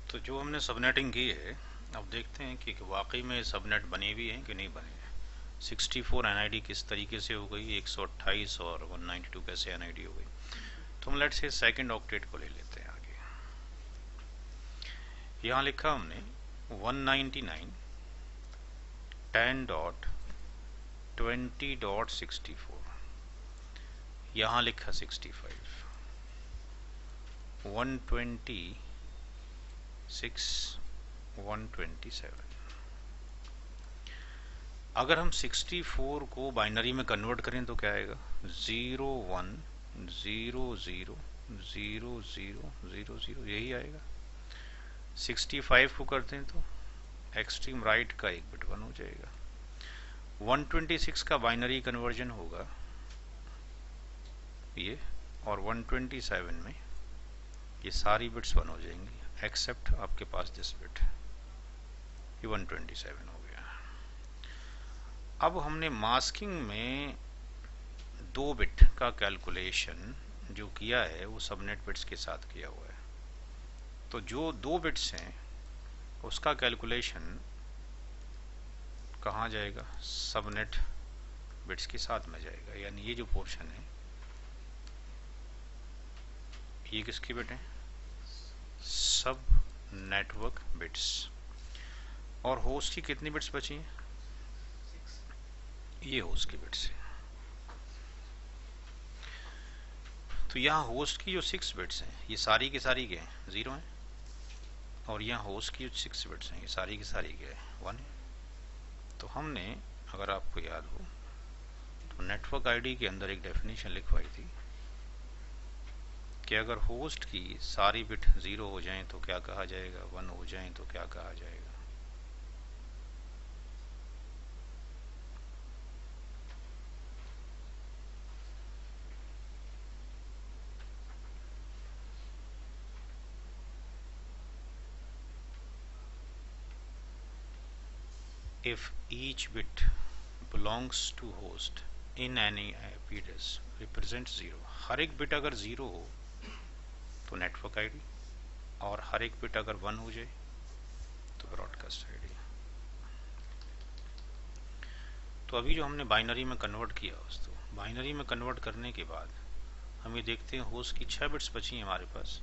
तो जो हमने सबनेटिंग की है, अब देखते हैं कि वाकई में सबनेट बनी भी है कि नहीं बनी है। 64 एनआईडी किस तरीके से हो गई, 128 और 192 कैसे एनआईडी हो गई। तो हम लेट से सेकंड ऑक्टेट को ले लेते हैं आगे। यहाँ लिखा हमने 199 10.20.64, यहाँ लिखा 65 126 127। अगर हम 64 को बाइनरी में कन्वर्ट करें तो क्या आएगा, 01000000, यही आएगा। 65 को करते हैं तो एक्सट्रीम राइट का एक बिट 1 हो जाएगा। 126 का बाइनरी कन्वर्जन होगा ये, और 127 में ये सारी बिट्स 1 हो जाएंगी एक्सेप्ट आपके पास दिस बिट, ये 127 हो गया। अब हमने मास्किंग में 2 बिट का कैलकुलेशन जो किया है वो सबनेट बिट्स के साथ किया हुआ है। तो जो 2 बिट्स हैं उसका कैलकुलेशन कहाँ जाएगा, सबनेट बिट्स के साथ में जाएगा। यानी ये जो पोर्शन है ये किसके बिट हैं, सब नेटवर्क बिट्स। और होस्ट की कितनी बिट्स बची हैं, ये होस्ट की बिट्स है। तो यहाँ होस्ट की जो 6 बिट्स हैं ये सारी की सारी क्या हैं, 0 हैं। और यहाँ होस्ट की जो 6 बिट्स हैं ये सारी की सारी क्या है, 1 है। तो हमने, अगर आपको याद हो, तो नेटवर्क आईडी के अंदर एक डेफिनेशन लिखवाई थी कि अगर होस्ट की सारी बिट 0 हो जाएं तो क्या कहा जाएगा, 1 हो जाएं तो क्या कहा जाएगा। If each bit belongs to host in any IP address represents 0, हर एक बिट अगर 0 हो तो नेटवर्क आईडी, और हर एक बिट अगर 1 हो जाए तो ब्रॉडकास्ट आईडी। तो अभी जो हमने बाइनरी में कन्वर्ट किया, दोस्तों बाइनरी में कन्वर्ट करने के बाद हम ये देखते हैं होस्ट की 6 बिट्स बची हैं हमारे पास,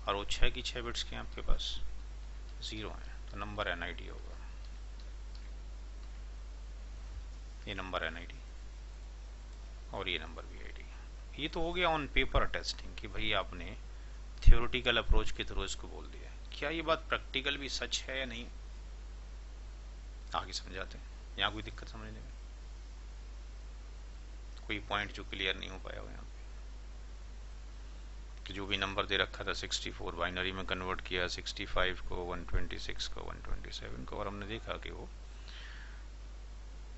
और वो 6 की 6 बिट्स के आपके पास 0 हैं। तो नंबर एनआईडी होगा, ये नंबर एनआईडी और ये नंबर बीआईडी। ये तो हो गया ऑन पेपर टेस्टिंग कि भाई आपने थियोरेटिकल अप्रोच के थ्रू इसको बोल दिया। क्या ये बात प्रैक्टिकल भी सच है या नहीं, आगे समझाते हैं। यहाँ कोई दिक्कत समझने में, कोई पॉइंट जो क्लियर नहीं हो पाया हो यहाँ पे, कि जो भी नंबर दे रखा था 64 बाइनरी में कन्वर्ट किया 65 को, 126 को, 127 को, और हमने देखा कि वो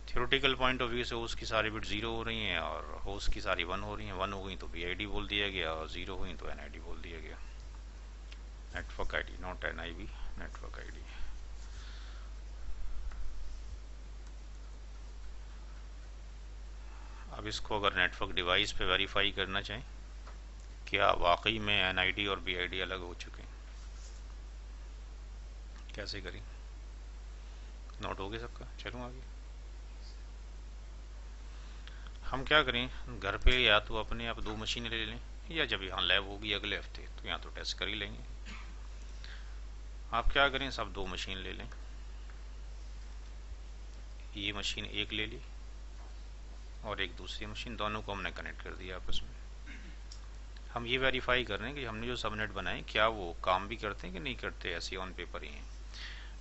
थियोरेटिकल पॉइंट ऑफ व्यू से होस्ट की सारी बिट 0 हो रही हैं और होस्ट की सारी 1 हो रही हैं। 1 हो गई तो बीआईडी बोल दिया गया, और 0 हुई तो एनआईडी बोल दिया गया। Network ID, not NIB, network ID. अब इसको अगर नेटवर्क डिवाइस पे वेरीफाई करना चाहें क्या वाकई में एनआईडी और बीआईडी अलग हो चुके हैं, कैसे करें, नोट हो गया सबका। चलो आगे हम क्या करें, घर पे या तो अपने आप 2 मशीनें ले लें, या जब यहाँ लैब होगी अगले हफ्ते तो यहाँ तो टेस्ट कर ही लेंगे। आप क्या करें, सब 2 मशीन ले लें। ये मशीन एक ले ली और एक दूसरी मशीन, दोनों को हमने कनेक्ट कर दिया आपस में। हम ये वेरीफाई कर रहे हैं कि हमने जो सबनेट बनाए क्या वो काम भी करते हैं कि नहीं करते, ऐसे ऑन पेपर ही हैं।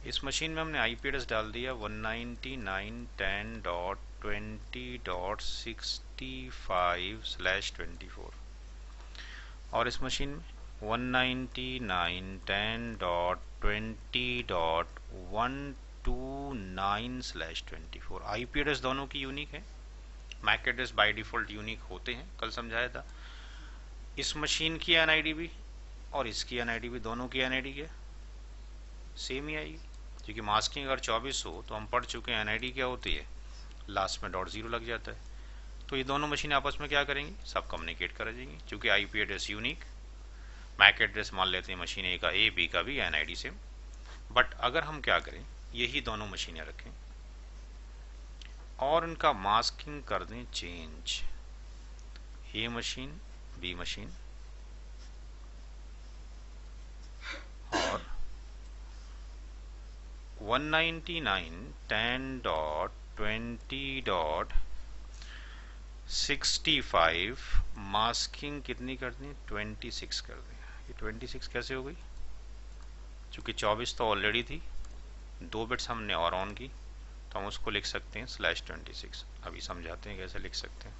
इस मशीन में हमने आईपी एड्रेस डाल दिया 199.10.20.65/24, और इस मशीन में 199.10.20.129/24। आईपी एड्रेस दोनों की यूनिक है, MAC address by default unique होते हैं, कल समझाया था। इस मशीन की एनआईडी भी और इसकी एनआईडी भी, दोनों की एनआईडी क्या सेम ही आएगी, क्योंकि मास्किंग अगर 24 हो तो हम पढ़ चुके हैं एनआईडी क्या होती है, लास्ट में .0 लग जाता है। तो ये दोनों मशीन आपस में क्या करेंगी, सब कम्युनिकेट कर जाएंगी, क्योंकि IP address unique, MAC address मान लेते हैं मशीन ए का ए, बी का भी, एनआईडी सेम। बट अगर हम क्या करें, यही दोनों मशीनें रखें और उनका मास्किंग कर दें चेंज, ए मशीन बी मशीन, और 199.10.20.65 मास्किंग कितनी कर दें, 26 कर दें। ये 26 कैसे हो गई, चूंकि 24 तो ऑलरेडी थी, 2 बिट्स हमने और ऑन की, तो हम उसको लिख सकते हैं /26। अभी समझाते हैं कैसे लिख सकते हैं।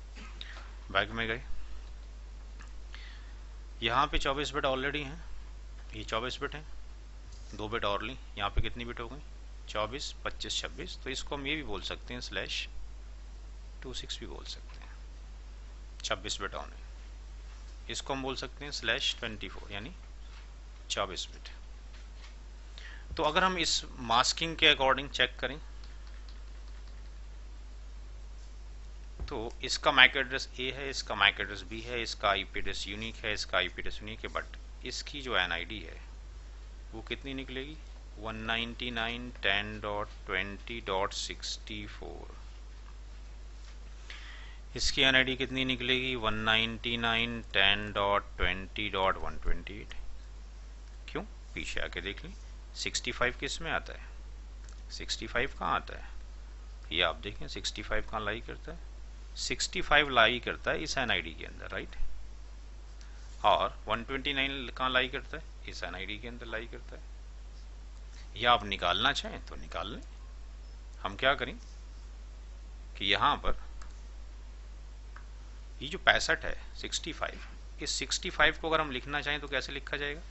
बैक में गए, यहाँ पे 24 बिट ऑलरेडी हैं, ये 24 बिट हैं, 2 बिट और ली, यहाँ पे कितनी बिट हो गई, 24, 25, 26। तो इसको हम ये भी बोल सकते हैं /26 भी बोल सकते हैं, 26 बिट ऑन है। इसको हम बोल सकते हैं /24 यानी 24 बिट। तो अगर हम इस मास्किंग के अकॉर्डिंग चेक करें तो इसका मैक एड्रेस ए है, इसका मैक एड्रेस बी है, इसका आईपी एड्रेस यूनिक है, इसका आईपी एड्रेस यूनिक है, बट इसकी जो एनआईडी है वो कितनी निकलेगी, 199.10.20.64। इसकी एनआईडी कितनी निकलेगी, 199.10.20.128। क्यों, पीछे आके देख लें, 65 किस में आता है, 65 कहाँ आता है, ये आप देखें 65 कहाँ लाई करता है, 65 लाई करता है इस एनआईडी के अंदर, राइट। और 129 कहाँ लाई करता है, इस एनआईडी के अंदर लाई करता है। या आप निकालना चाहें तो निकाल लें। हम क्या करें कि यहाँ पर ये जो 65 है 65, इस 65 को अगर हम लिखना चाहें तो कैसे लिखा जाएगा,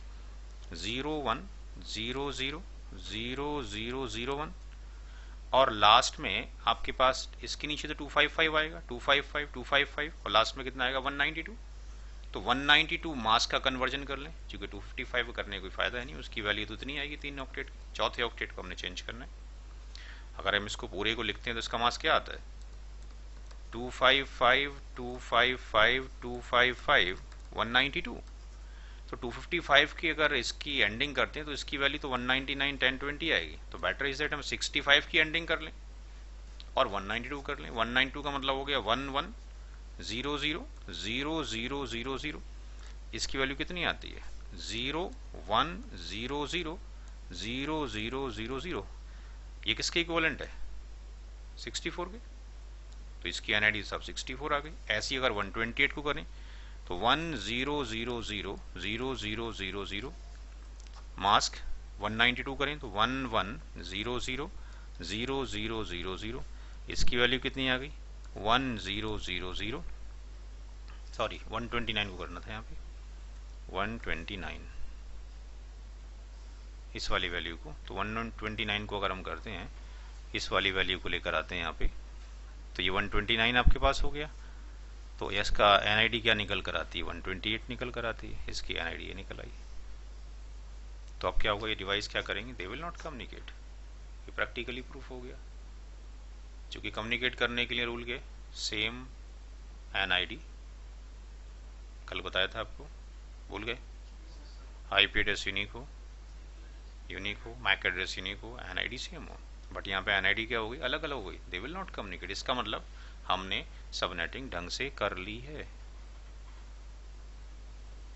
01000001, और लास्ट में आपके पास इसके नीचे तो 255 आएगा, 255 255, और लास्ट में कितना आएगा 192। तो 192 मास्क का कन्वर्जन कर लें, क्योंकि 255 करने का कोई फायदा है नहीं, उसकी वैल्यू तो इतनी आएगी 3 ऑक्टेट की, चौथे ऑक्टेट को हमने चेंज करना है। अगर हम इसको पूरे को लिखते हैं तो इसका मास्क क्या आता है, 255 255 255 192। तो 255 की अगर इसकी एंडिंग करते हैं तो इसकी वैल्यू तो 199.10.20 आएगी। तो बेटर इज दैट हम 65 की एंडिंग कर लें और 192 कर लें। 192 का मतलब हो गया 11000000। इसकी वैल्यू कितनी आती है, 01000000। ये किसके इक्विवेलेंट है, 64 के। तो इसकी एनआईडी सब 64 आ गई। ऐसी अगर 128 को करें तो 10000000, मास्क 192 करें तो 11000000। इसकी वैल्यू कितनी आ गई, 1000, सॉरी 129 को करना था यहाँ पे, 129 इस वाली वैल्यू को। तो 129 को अगर हम करते हैं, इस वाली वैल्यू को लेकर आते हैं यहाँ पे, तो ये 129 आपके पास हो गया। तो इसका एनआईडी क्या निकल कर आती है, 128 निकल कर आती है। इसकी एनआईडी ये निकल आई। तो अब क्या होगा, ये डिवाइस क्या करेंगे, दे विल नॉट कम्युनिकेट। ये प्रैक्टिकली प्रूफ हो गया, क्योंकि कम्युनिकेट करने के लिए रूल के सेम एनआईडी, कल बताया था आपको, भूल गए, आईपी एड्रेस यूनिक हो, मैक एड्रेस यूनिक हो, एनआईडी सेम हो। बट यहाँ पे एनआईडी क्या हो गई, अलग अलग हो गई, दे विल नॉट कम्युनिकेट। इसका मतलब हमने सबनेटिंग ढंग से कर ली है।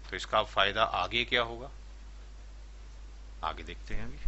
तो इसका फायदा आगे क्या होगा, आगे देखते हैं अभी।